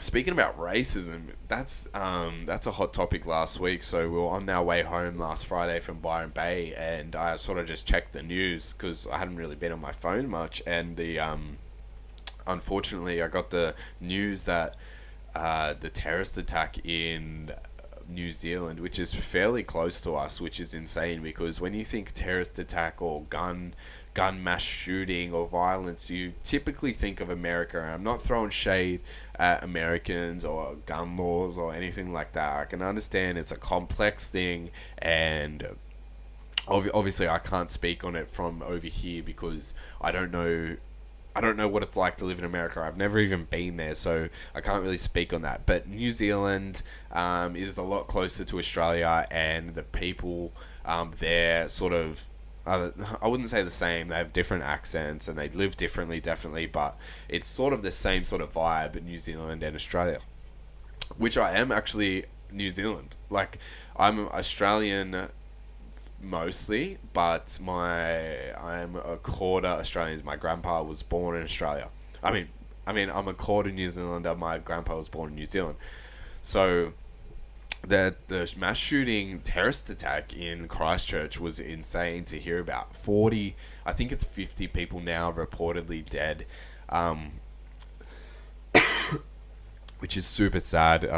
Speaking about racism, that's a hot topic last week. So we were on our way home last Friday from Byron Bay, and I sort of just checked the news because I hadn't really been on my phone much. And the unfortunately, I got the news that the terrorist attack in New Zealand, which is fairly close to us, which is insane because when you think terrorist attack or gun mass shooting or violence, you typically think of America. And I'm not throwing shade at Americans or gun laws or anything like that. I can understand it's a complex thing, and obviously I can't speak on it from over here because I don't know. I don't know what it's like to live in America. I've never even been there, so I can't really speak on that. But New Zealand is a lot closer to Australia, and the people there sort of, I wouldn't say the same. They have different accents and they live differently, definitely, but it's sort of the same sort of vibe in New Zealand and Australia, which I am actually New Zealand. Like, I'm Australian mostly, but I'm a quarter Australian. My grandpa was born in Australia. I'm a quarter New Zealander. My grandpa was born in New Zealand. So the mass shooting terrorist attack in Christchurch was insane to hear about. 40, I think it's 50 people now reportedly dead, um, which is super sad.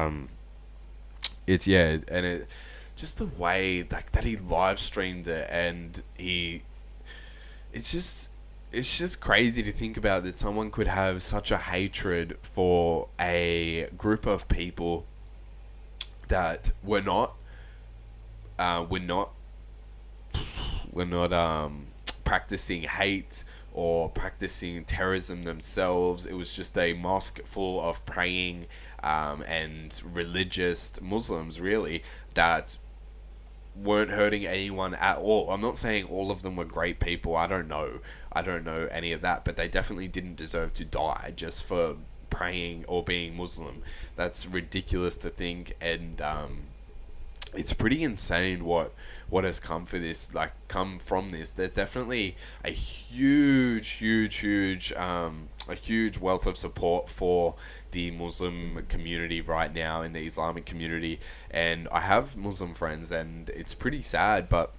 It's yeah, and it just the way like that he live streamed it, and it's just it's just crazy to think about that someone could have such a hatred for a group of people that uh, we're not we're not practicing hate or practicing terrorism themselves. It was just a mosque full of praying and religious Muslims, really, that weren't hurting anyone at all. I'm not saying all of them were great people. I don't know. I don't know any of that, but they definitely didn't deserve to die just for praying or being Muslim. That's ridiculous to think, and it's pretty insane what has come from this. There's definitely a huge wealth of support for the Muslim community right now in the Islamic community, and I have Muslim friends, and it's pretty sad. But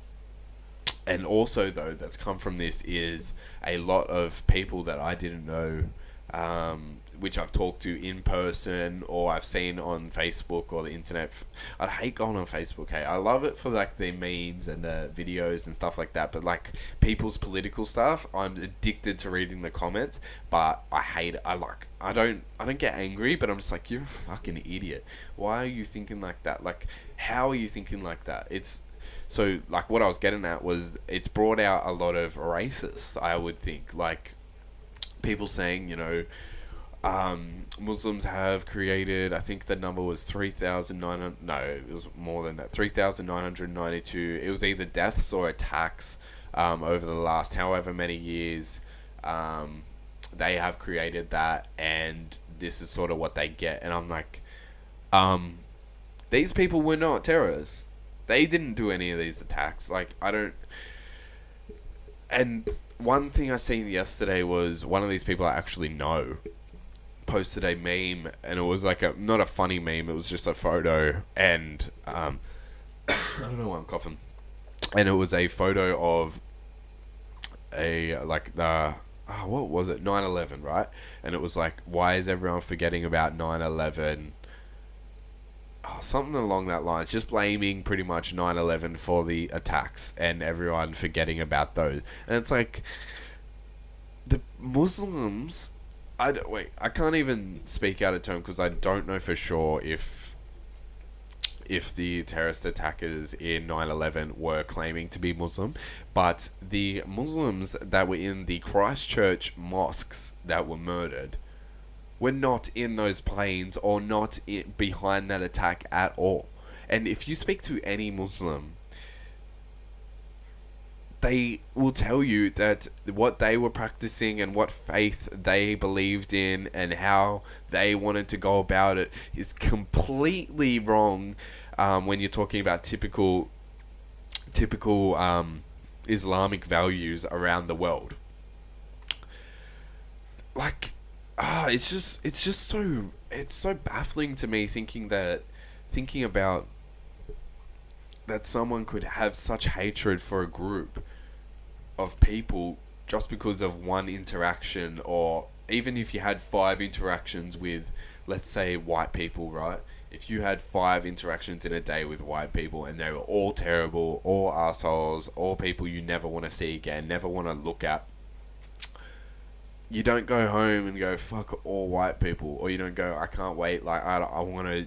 and also though that's come from this is a lot of people that I didn't know, which I've talked to in person or I've seen on Facebook or the internet. I hate going on Facebook. Hey, I love it for like the memes and the videos and stuff like that. But like people's political stuff, I'm addicted to reading the comments. But I hate it. I don't get angry, but I'm just like, you're a fucking idiot. Why are you thinking like that? Like, how are you thinking like that? It's so like what I was getting at was it's brought out a lot of racists. I would think like people saying, Muslims have created, I think the number was 3,900, no, it was more than that, 3,992. It was either deaths or attacks over the last however many years. They have created that, and this is sort of what they get. And I'm like, these people were not terrorists. They didn't do any of these attacks. Like, I don't. And one thing I seen yesterday was one of these people I actually know posted a meme, and it was like not a funny meme, it was just a photo, and I don't know why I'm coughing, and it was a photo of a like the what was it, 9/11, right? And it was like, why is everyone forgetting about 9/11? Something along that lines, just blaming pretty much 9/11 for the attacks and everyone forgetting about those. And it's like the Muslims, I can't even speak out of turn because I don't know for sure if the terrorist attackers in 9/11 were claiming to be Muslim, but the Muslims that were in the Christchurch mosques that were murdered were not in those planes or not behind that attack at all. And if you speak to any Muslim, they will tell you that what they were practicing and what faith they believed in and how they wanted to go about it is completely wrong when you're talking about typical Islamic values around the world. Like, it's so baffling to me thinking about that someone could have such hatred for a group of people just because of one interaction, or even if you had five interactions with, let's say, white people, right? If you had five interactions in a day with white people and they were all terrible, all assholes, all people you never want to see again, never want to look at, you don't go home and go, fuck all white people, or you don't go, I can't wait, like, I want to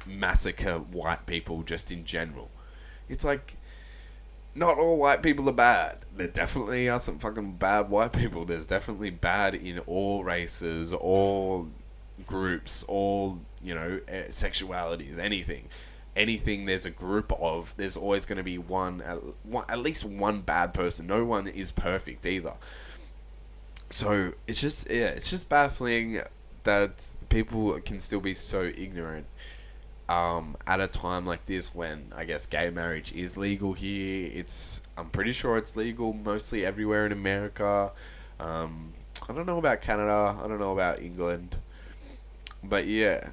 massacre white people just in general. It's like, not all white people are bad. There definitely are some fucking bad white people. There's definitely bad in all races, all groups, all, sexualities, anything there's a group of, there's always going to be at least one bad person. No one is perfect either. So it's just baffling that people can still be so ignorant at a time like this, when I guess gay marriage is legal here. I'm pretty sure it's legal mostly everywhere in America. I don't know about Canada. I don't know about England. But yeah,